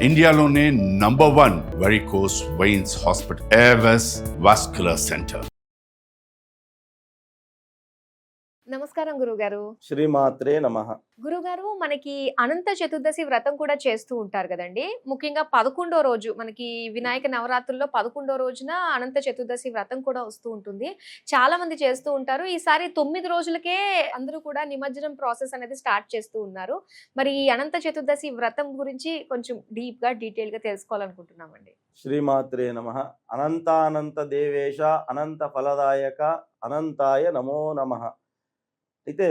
ఇండియాలోనే number 1 varicose veins hospital Avis vascular centre. నమస్కారం గురుగారు. శ్రీమాత్రే నమః. గురుగారు, మనకి అనంత చతుర్దశి వ్రతం కూడా చేస్తూ ఉంటారు కదండి. ముఖ్యంగా 11వ రోజు మనకి వినాయక నవరాత్రుల్లో 11వ రోజున అనంత చతుర్దశి వ్రతం కూడా వస్తూ ఉంటుంది. చాలా మంది చేస్తూ ఉంటారు. ఈసారి 9 రోజులకే అందరూ కూడా నిమజ్జనం ప్రాసెస్ అనేది స్టార్ట్ చేస్తూ ఉన్నారు. మరి ఈ అనంత చతుర్దశి వ్రతం గురించి కొంచెం డీటెయిల్ గా తెలుసుకోవాలనుకుంటున్నామండి. శ్రీమాత్రే నమః. అనంతానంత దేవేశ అనంత ఫలదాయక అనంతాయ నమో నమః. అయితే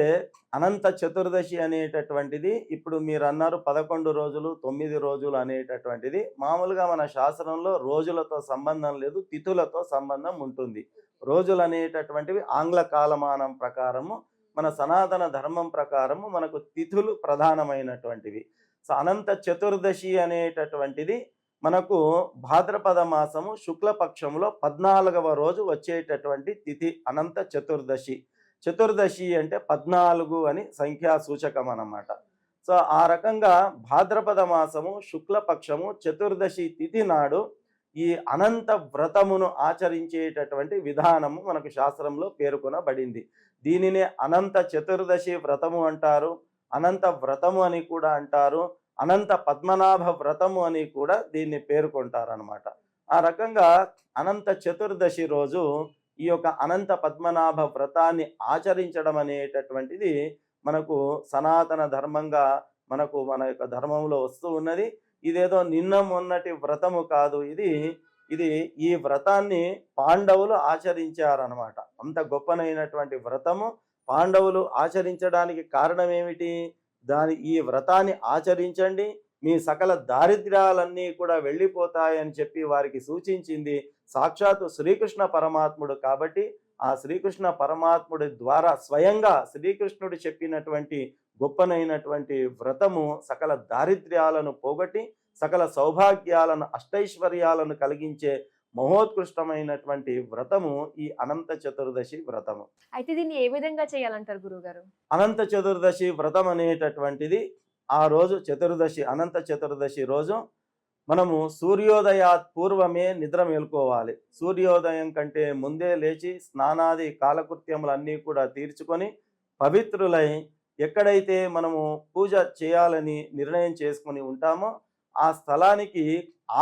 అనంత చతుర్దశి అనేటటువంటిది ఇప్పుడు మీరు అన్నారు 11 రోజులు 9 రోజులు అనేటటువంటిది మామూలుగా మన శాస్త్రంలో రోజులతో సంబంధం లేదు, తిథులతో సంబంధం ఉంటుంది. రోజులు అనేటటువంటివి ఆంగ్ల కాలమానం ప్రకారము, మన సనాతన ధర్మం ప్రకారము మనకు తిథులు ప్రధానమైనటువంటివి. సో అనంత చతుర్దశి అనేటటువంటిది మనకు భాద్రపద మాసము శుక్లపక్షంలో 14వ రోజు వచ్చేటటువంటి తిథి అనంత చతుర్దశి. చతుర్దశి అంటే 14 అని సంఖ్యా సూచకం అన్నమాట. సో ఆ రకంగా భాద్రపద మాసము శుక్లపక్షము చతుర్దశి తిథి నాడు ఈ అనంత వ్రతమును ఆచరించేటటువంటి విధానము మనకు శాస్త్రంలో పేర్కొనబడింది. దీనినే అనంత చతుర్దశి వ్రతము అంటారు, అనంత వ్రతము అని కూడా అంటారు, అనంత పద్మనాభ వ్రతము అని కూడా దీన్ని పేర్కొంటారనమాట. ఆ రకంగా అనంత చతుర్దశి రోజు ఈ యొక్క అనంత పద్మనాభ వ్రతాన్ని ఆచరించడం అనేటటువంటిది మనకు సనాతన ధర్మంగా మన యొక్క ధర్మంలో వస్తూ ఉన్నది. ఇదేదో నిన్న మొన్నటి వ్రతము కాదు, ఇది ఈ వ్రతాన్ని పాండవులు ఆచరించారనమాట. అంత గొప్పనైనటువంటి వ్రతము పాండవులు ఆచరించడానికి కారణం ఏమిటి? ఈ వ్రతాన్ని ఆచరించండి, మీ సకల దారిద్ర్యాలన్నీ కూడా వెళ్ళిపోతాయని చెప్పి వారికి సూచించింది సాక్షాత్తు శ్రీకృష్ణ పరమాత్ముడు. కాబట్టి ఆ శ్రీకృష్ణ పరమాత్ముడి ద్వారా స్వయంగా శ్రీకృష్ణుడు చెప్పినటువంటి గొప్పనైనటువంటి వ్రతము సకల దారిద్ర్యాలను పోగొట్టి సకల సౌభాగ్యాలను అష్టైశ్వర్యాలను కలిగించే మహోత్కృష్టమైనటువంటి వ్రతము ఈ అనంత చతుర్దశి వ్రతము. అయితే దీన్ని ఏ విధంగా చేయాలంటారు గురుగారు? అనంత చతుర్దశి వ్రతం అనేటటువంటిది ఆ రోజు చతుర్దశి అనంత చతుర్దశి రోజు మనము సూర్యోదయాత్ పూర్వమే నిద్ర మేల్కోవాలి. సూర్యోదయం కంటే ముందే లేచి స్నానాది కాలకృత్యములన్నీ కూడా తీర్చుకొని పవిత్రులై ఎక్కడైతే మనము పూజ చేయాలని నిర్ణయం చేసుకుని ఉంటామో ఆ స్థలానికి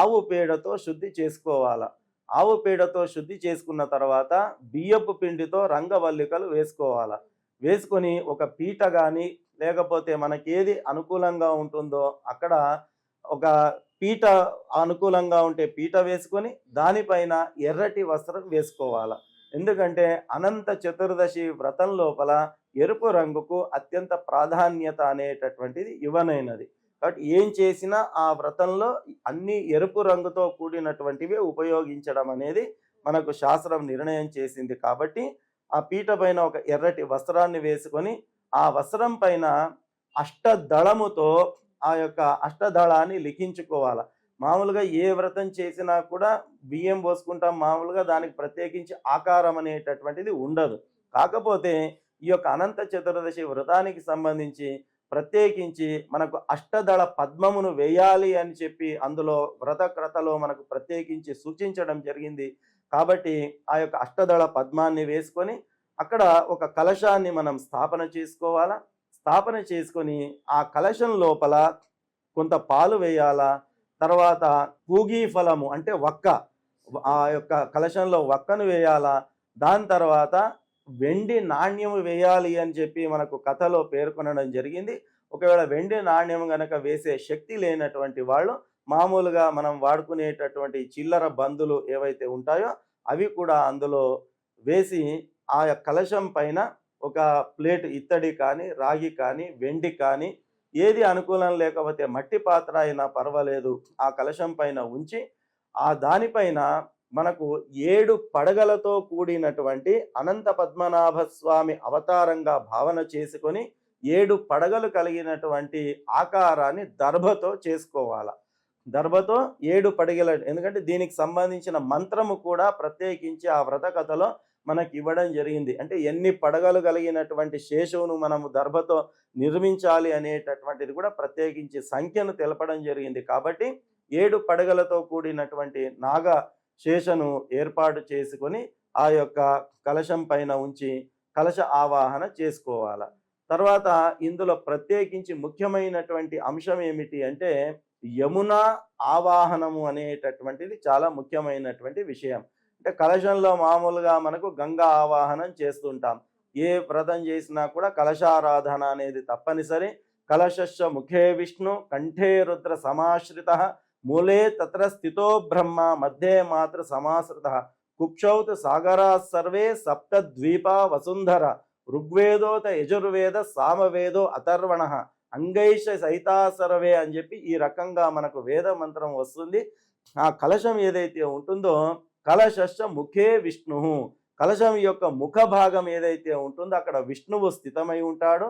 ఆవు పేడతో శుద్ధి చేసుకోవాలి. ఆవు పేడతో శుద్ధి చేసుకున్న తర్వాత బియ్యపు పిండితో రంగవల్లికలు వేసుకోవాలి. వేసుకొని ఒక పీట కానీ లేకపోతే మనకేది అనుకూలంగా ఉంటుందో అక్కడ ఒక పీట అనుకూలంగా ఉంటే పీట వేసుకొని దానిపైన ఎర్రటి వస్త్రం వేసుకోవాలి. ఎందుకంటే అనంత చతుర్దశి వ్రతం లోపల ఎరుపు రంగుకు అత్యంత ప్రాధాన్యత అనేటటువంటిది ఇవ్వనైనది. కాబట్టి ఏం చేసినా ఆ వ్రతంలో అన్ని ఎరుపు రంగుతో కూడినటువంటివి ఉపయోగించడం అనేది మనకు శాస్త్రం నిర్ణయం చేసింది. కాబట్టి ఆ పీట పైన ఒక ఎర్రటి వస్త్రాన్ని వేసుకొని ఆ వస్త్రం పైన అష్టదళముతో ఆ యొక్క అష్టదళాన్ని లిఖించుకోవాలి. మామూలుగా ఏ వ్రతం చేసినా కూడా బియ్యం పోసుకుంటాం, మామూలుగా దానికి ప్రత్యేకించి ఆకారం అనేటటువంటిది ఉండదు. కాకపోతే ఈ యొక్క అనంత చతుర్దశి వ్రతానికి సంబంధించి ప్రత్యేకించి మనకు అష్టదళ పద్మమును వేయాలి అని చెప్పి అందులో వ్రతకృతలో మనకు ప్రత్యేకించి సూచించడం జరిగింది. కాబట్టి ఆ యొక్క అష్టదళ పద్మాన్ని వేసుకొని అక్కడ ఒక కలశాన్ని మనం స్థాపన చేసుకోవాలా. స్థాపన చేసుకొని ఆ కలశం లోపల కొంత పాలు వేయాలా. తర్వాత పూగీ ఫలము అంటే వక్క, ఆ యొక్క కలశంలో వక్కను వేయాలా. దాని తర్వాత వెండి నాణ్యము వేయాలి అని చెప్పి మనకు కథలో పేర్కొనడం జరిగింది. ఒకవేళ వెండి నాణ్యం గనక వేసే శక్తి లేనటువంటి వాళ్ళు మామూలుగా మనం వాడుకునేటటువంటి చిల్లర బందులు ఏవైతే ఉంటాయో అవి కూడా అందులో వేసి ఆ కలశం పైన ఒక ప్లేట్ ఇత్తడి కానీ రాగి కానీ వెండి కానీ ఏది అనుకూలం లేకపోతే మట్టి పాత్ర అయినా పర్వాలేదు ఆ కలశం పైన ఉంచి ఆ దానిపైన మనకు 7 పడగలతో కూడినటువంటి అనంత పద్మనాభ స్వామి అవతారంగా భావన చేసుకొని 7 పడగలు కలిగినటువంటి ఆకారాన్ని దర్భతో చేసుకోవాలి. దర్భతో 7 పడగల, ఎందుకంటే దీనికి సంబంధించిన మంత్రము కూడా ప్రత్యేకించి ఆ వ్రత కథలో మనకి ఇవ్వడం జరిగింది. అంటే ఎన్ని పడగలు కలిగినటువంటి శేషువును మనము దర్భతో నిర్మించాలి అనేటటువంటిది కూడా ప్రత్యేకించి సంఖ్యను తెలపడం జరిగింది. కాబట్టి 7 పడగలతో కూడినటువంటి నాగశేషను ఏర్పాటు చేసుకొని ఆ యొక్క కలశం పైన ఉంచి కలశ ఆవాహన చేసుకోవాలి. తర్వాత ఇందులో ప్రత్యేకించి ముఖ్యమైనటువంటి అంశం ఏమిటి అంటే యమున ఆవాహనము అనేటటువంటిది చాలా ముఖ్యమైనటువంటి విషయం. అంటే కలశంలో మామూలుగా మనకు గంగా ఆవాహనం చేస్తుంటాం. ఏ వ్రతం చేసినా కూడా కలశారాధన అనేది తప్పనిసరి. కలశస్య ముఖే విష్ణు కంఠే రుద్ర సమాశ్రిత మూలే తత్ర స్థితో బ్రహ్మ మధ్యే మాతృ సమాశ్రిత కుక్షౌత్ సాగరా సర్వే సప్తద్వీపా వసుంధర ఋగ్వేదోత యజుర్వేద సామవేదో అథర్వణ అంగైష సైతా సర్వే అని చెప్పి ఈ రకంగా మనకు వేద మంత్రం వస్తుంది. ఆ కలశం ఏదైతే ఉంటుందో కలశస్య ముఖే విష్ణు, కలశం యొక్క ముఖ భాగం ఏదైతే ఉంటుందో అక్కడ విష్ణువు స్థితమై ఉంటాడు.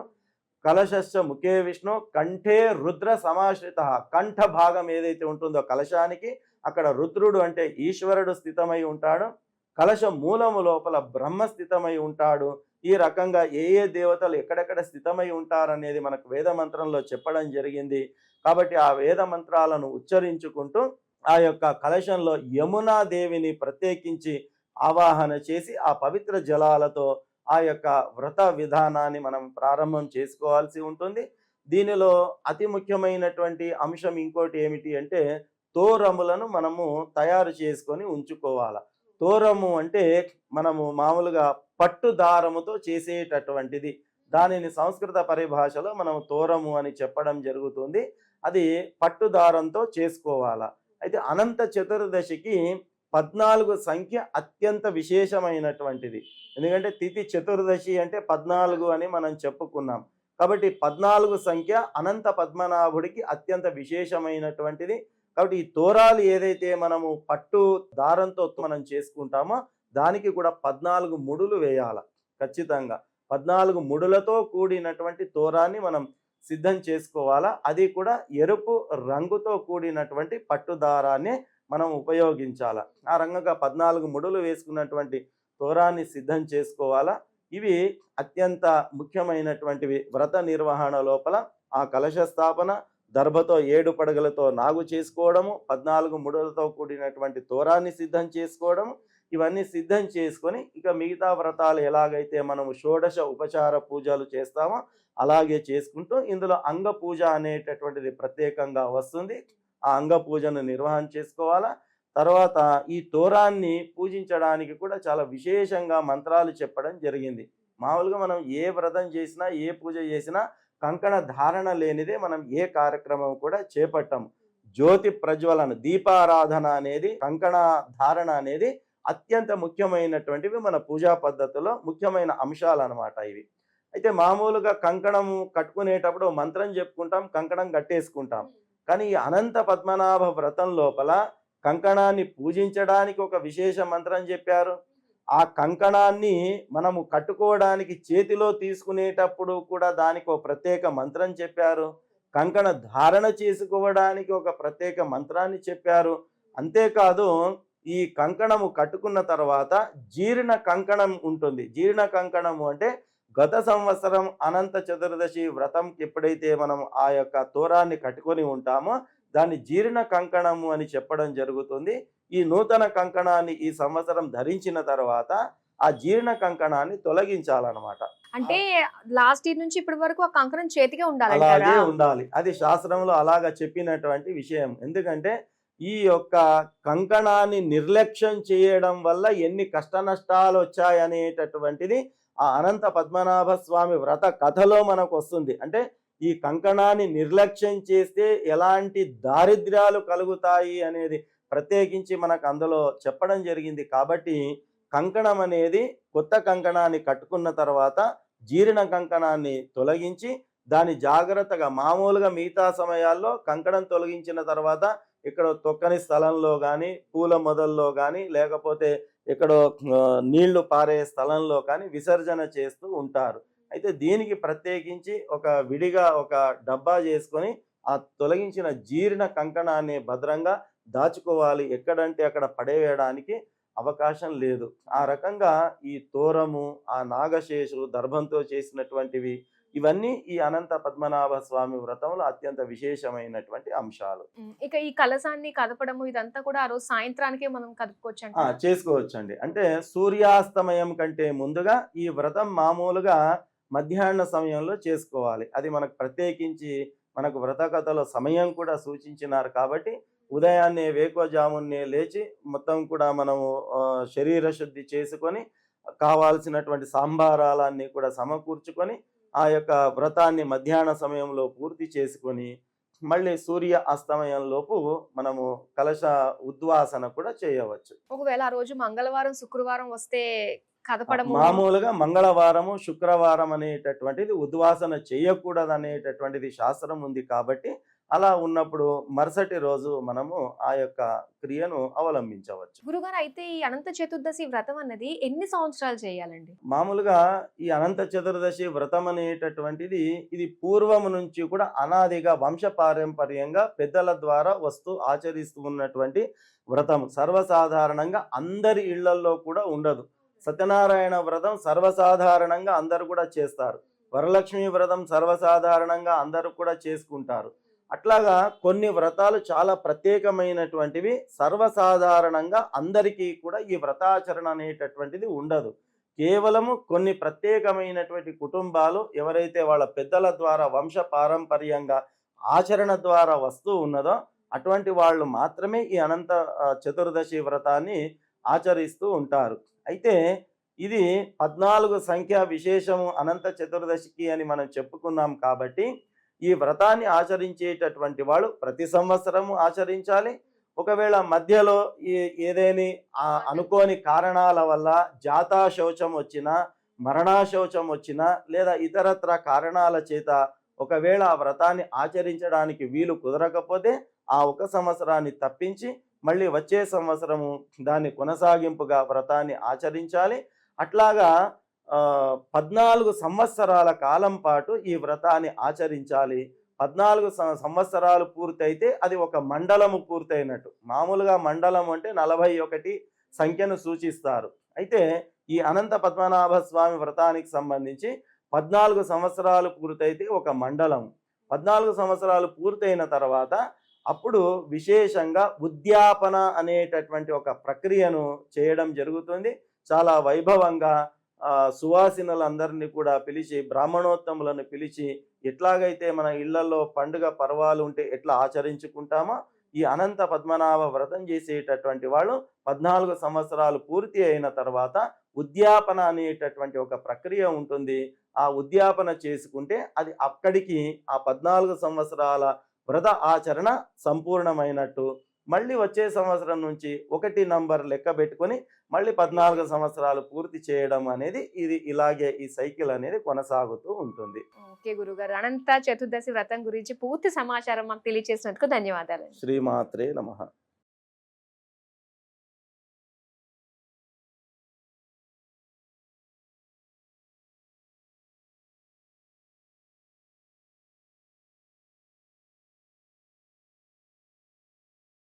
కలశస్య ముఖే విష్ణు కంఠే రుద్ర సమాశ్రిత, కంఠ భాగం ఏదైతే ఉంటుందో కలశానికి అక్కడ రుద్రుడు అంటే ఈశ్వరుడు స్థితమై ఉంటాడు. కలశ మూలము లోపల బ్రహ్మ స్థితమై ఉంటాడు. ఈ రకంగా ఏ ఏ దేవతలు ఎక్కడెక్కడ స్థితమై ఉంటారనేది మనకు వేద మంత్రంలో చెప్పడం జరిగింది. కాబట్టి ఆ వేద మంత్రాలను ఉచ్చరించుకుంటూ ఆ యొక్క కలశంలో యమునా దేవిని ప్రత్యేకించి ఆవాహన చేసి ఆ పవిత్ర జలాలతో ఆ యొక్క వ్రత విధానాన్ని మనం ప్రారంభం చేసుకోవాల్సి ఉంటుంది. దీనిలో అతి ముఖ్యమైనటువంటి అంశం ఇంకోటి ఏమిటి అంటే తోరములను మనము తయారు చేసుకొని ఉంచుకోవాలి. తోరము అంటే మనము మామూలుగా పట్టు దారముతో చేసేటటువంటిది. దానిని సంస్కృత పరిభాషలో మనం తోరము అని చెప్పడం జరుగుతుంది. అది పట్టు దారంతో చేసుకోవాలా. అయితే అనంత చతుర్దశికి 14 సంఖ్య అత్యంత విశేషమైనటువంటిది. ఎందుకంటే తిథి చతుర్దశి అంటే 14 అని మనం చెప్పుకున్నాం. కాబట్టి 14 సంఖ్య అనంత పద్మనాభుడికి అత్యంత విశేషమైనటువంటిది. కాబట్టి ఈ తోరాలు ఏదైతే మనము పట్టు దారంతో మనం చేసుకుంటామో దానికి కూడా 14 ముడులు వేయాల. ఖచ్చితంగా 14 ముడులతో కూడినటువంటి తోరాన్ని మనం సిద్ధం చేసుకోవాలా. అది కూడా ఎరుపు రంగుతో కూడినటువంటి పట్టు దారాన్ని మనం ఉపయోగించాల. ఆ రంగంగా 14 ముడులు వేసుకున్నటువంటి తోరాన్ని సిద్ధం చేసుకోవాలా. ఇవి అత్యంత ముఖ్యమైనటువంటివి. వ్రత నిర్వహణ లోపల ఆ కలశ స్థాపన, దర్భతో 7 పడగలతో నాగు చేసుకోవడము, 14 ముడులతో కూడినటువంటి తోరాన్ని సిద్ధం చేసుకోవడము, ఇవన్నీ సిద్ధం చేసుకొని ఇక మిగతా వ్రతాలు ఎలాగైతే మనము షోడశ ఉపచార పూజలు చేస్తామో అలాగే చేసుకుంటూ ఇందులో అంగ పూజ అనేటటువంటిది ప్రత్యేకంగా వస్తుంది. ఆ అంగ పూజను నిర్వహణ చేసుకోవాలా. తర్వాత ఈ తోరాన్ని పూజించడానికి కూడా చాలా విశేషంగా మంత్రాలు చెప్పడం జరిగింది. మామూలుగా మనం ఏ వ్రతం చేసినా ఏ పూజ చేసినా కంకణ ధారణ లేనిదే మనం ఏ కార్యక్రమం కూడా చేపట్టము. జ్యోతి ప్రజ్వలన దీపారాధన అనేది, కంకణ ధారణ అనేది అత్యంత ముఖ్యమైనటువంటివి మన పూజా పద్ధతిలో ముఖ్యమైన అంశాలు అన్నమాట ఇవి. అయితే మామూలుగా కంకణము కట్టుకునేటప్పుడు మంత్రం చెప్పుకుంటాం, కంకణం కట్టేసుకుంటాం. కానీ ఈ అనంత పద్మనాభ వ్రతం లోపల కంకణాన్ని పూజించడానికి ఒక విశేష మంత్రం చెప్పారు. ఆ కంకణాన్ని మనము కట్టుకోవడానికి చేతిలో తీసుకునేటప్పుడు కూడా దానికి ఒక ప్రత్యేక మంత్రం చెప్పారు. కంకణ ధారణ చేసుకోవడానికి ఒక ప్రత్యేక మంత్రాన్ని చెప్పారు. అంతేకాదు ఈ కంకణము కట్టుకున్న తర్వాత జీర్ణ కంకణం ఉంటుంది. జీర్ణ కంకణము అంటే గత సంవత్సరం అనంత చతుర్దశి వ్రతంకి ఎప్పుడైతే మనం ఆ యొక్క తోరాన్ని కట్టుకొని ఉంటామో దాన్ని జీర్ణ కంకణము అని చెప్పడం జరుగుతుంది. ఈ నూతన కంకణాన్ని ఈ సంవత్సరం ధరించిన తర్వాత ఆ జీర్ణ కంకణాన్ని తొలగించాలన్నమాట. అంటే లాస్ట్ ఇయర్ నుంచి ఇప్పటి వరకు ఆ కంకణం చేతికే ఉండాలి, అలాగే ఉండాలి. అది శాస్త్రంలో అలాగా చెప్పినటువంటి విషయం. ఎందుకంటే ఈ యొక్క కంకణాన్ని నిర్లక్ష్యం చేయడం వల్ల ఎన్ని కష్ట నష్టాలు వచ్చాయనేటటువంటిది ఆ అనంత పద్మనాభ స్వామి వ్రత కథలో మనకు వస్తుంది. అంటే ఈ కంకణాన్ని నిర్లక్ష్యం చేస్తే ఎలాంటి దారిద్ర్యాలు కలుగుతాయి అనేది ప్రత్యేకించి మనకు అందులో చెప్పడం జరిగింది. కాబట్టి కంకణం అనేది కొత్త కంకణాన్ని కట్టుకున్న తర్వాత జీర్ణ కంకణాన్ని తొలగించి దాన్ని జాగ్రత్తగా, మామూలుగా మిగతా సమయాల్లో కంకణం తొలగించిన తర్వాత ఇక్కడ తొక్కని స్థలంలో కానీ, పూల మొదల్లో కానీ, లేకపోతే ఎక్కడో నీళ్లు పారే స్థలంలో కానీ విసర్జన చేస్తూ ఉంటారు. అయితే దీనికి ప్రత్యేకించి ఒక విడిగా ఒక డబ్బా చేసుకొని ఆ తొలగించిన జీర్ణ కంకణాన్ని భద్రంగా దాచుకోవాలి. ఎక్కడంటే అక్కడ పడేయడానికి అవకాశం లేదు. ఆ రకంగా ఈ తోరము, ఆ నాగశేషు దర్భంతో చేసినటువంటివి, ఇవన్నీ ఈ అనంత పద్మనాభ స్వామి వ్రతంలో అత్యంత విశేషమైనటువంటి అంశాలు. ఇక ఈ కలశాన్ని కదపడము ఇదంతా కూడా ఆ రోజు సాయంత్రానికే మనం కదుపుకోవచ్చు అంటే చేసుకోవచ్చండి. అంటే సూర్యాస్తమయం కంటే ముందుగా ఈ వ్రతం మామూలుగా మధ్యాహ్న సమయంలో చేసుకోవాలి. అది మనకు ప్రత్యేకించి మనకు వ్రత కథలో సమయం కూడా సూచించినారు కాబట్టి ఉదయాన్నే వేకువజామున్నే లేచి మొత్తం కూడా మనము శరీర శుద్ధి చేసుకొని కావాల్సినటువంటి సాంబారాలన్నీ కూడా సమకూర్చుకొని ఆ యొక్క వ్రతాన్ని మధ్యాహ్న సమయంలో పూర్తి చేసుకొని మళ్ళీ సూర్య అస్తమయంలోపు మనము కలశ ఉద్వాసన కూడా చేయవచ్చు. ఒకవేళ ఆ రోజు మంగళవారం శుక్రవారం వస్తే కదపడము మామూలుగా మంగళవారము శుక్రవారం అనేటటువంటిది ఉద్వాసన చేయకూడదు అనేటటువంటిది శాస్త్రం ఉంది కాబట్టి అలా ఉన్నప్పుడు మరుసటి రోజు మనము ఆ యొక్క క్రియను అవలంబించవచ్చు. గురుగారు, అయితే ఈ అనంత చతుర్దశి వ్రతం అన్నది ఎన్ని సంవత్సరాలు చేయాలండి? మామూలుగా ఈ అనంత చతుర్దశి వ్రతం అనేటటువంటిది ఇది పూర్వము నుంచి కూడా అనాదిగా వంశపారంపర్యంగా పెద్దల ద్వారా ఆచరిస్తూ ఉన్నటువంటి వ్రతం. సర్వసాధారణంగా అందరి ఇళ్లల్లో కూడా ఉండదు. సత్యనారాయణ వ్రతం సర్వసాధారణంగా అందరూ కూడా చేస్తారు. వరలక్ష్మి వ్రతం సర్వసాధారణంగా అందరూ కూడా చేసుకుంటారు. అట్లాగా కొన్ని వ్రతాలు చాలా ప్రత్యేకమైనటువంటివి, సర్వసాధారణంగా అందరికీ కూడా ఈ వ్రతాచరణ అనేటటువంటిది ఉండదు. కేవలము కొన్ని ప్రత్యేకమైనటువంటి కుటుంబాలు ఎవరైతే వాళ్ళ పెద్దల ద్వారా వంశ పారంపర్యంగా ఆచరణ ద్వారా వస్తూ ఉన్నదో అటువంటి వాళ్ళు మాత్రమే ఈ అనంత చతుర్దశి వ్రతాన్ని ఆచరిస్తూ ఉంటారు. అయితే ఇది 14 సంఖ్య విశేషము అనంత చతుర్దశికి అని మనం చెప్పుకున్నాం కాబట్టి ఈ వ్రతాన్ని ఆచరించేటటువంటి వాళ్ళు ప్రతి సంవత్సరము ఆచరించాలి. ఒకవేళ మధ్యలో ఏదేని అనుకోని కారణాల వల్ల జాతా శౌచం వచ్చినా, మరణాశౌచం వచ్చినా లేదా ఇతరత్ర కారణాల చేత ఒకవేళ ఆ వ్రతాన్ని ఆచరించడానికి వీలు కుదరకపోతే ఆ ఒక సంవత్సరాన్ని తప్పించి మళ్ళీ వచ్చే సంవత్సరము దాన్ని కొనసాగింపుగా వ్రతాన్ని ఆచరించాలి. అట్లాగా 14 సంవత్సరాల కాలం పాటు ఈ వ్రతాన్ని ఆచరించాలి. 14 సంవత్సరాలు పూర్తయితే అది ఒక మండలము పూర్తయినట్టు. మామూలుగా మండలం అంటే 41 సంఖ్యను సూచిస్తారు. అయితే ఈ అనంత పద్మనాభ స్వామి వ్రతానికి సంబంధించి 14 సంవత్సరాలు పూర్తయితే ఒక మండలం. 14 సంవత్సరాలు పూర్తయిన తర్వాత అప్పుడు విశేషంగా ఉద్యాపన అనేటటువంటి ఒక ప్రక్రియను చేయడం జరుగుతుంది. చాలా వైభవంగా సువాసినులందరినీ కూడా పిలిచి, బ్రాహ్మణోత్తములను పిలిచి, ఎట్లాగైతే మన ఇళ్లలో పండుగ పర్వాలు ఉంటే ఎట్లా ఆచరించుకుంటామో ఈ అనంత పద్మనాభ వ్రతం చేసేటటువంటి వాళ్ళు 14 సంవత్సరాలు పూర్తి అయిన తర్వాత ఉద్యాపన అనేటటువంటి ఒక ప్రక్రియ ఉంటుంది. ఆ ఉద్యాపన చేసుకుంటే అది అక్కడికి ఆ 14 సంవత్సరాల వ్రత ఆచరణ సంపూర్ణమైనట్టు. మళ్ళీ వచ్చే సంవత్సరం నుంచి 1 నంబర్ లెక్క పెట్టుకొని మళ్ళీ 14 సంవత్సరాలు పూర్తి చేయడం అనేది ఇది ఇలాగే ఈ సైకిల్ అనేది కొనసాగుతూ ఉంటుంది. ఓకే గురుగారు, అనంత చతుర్దశి వ్రతం గురించి పూర్తి సమాచారం మాకు తెలియజేసినందుకు ధన్యవాదాలు. శ్రీమాత్రే నమః.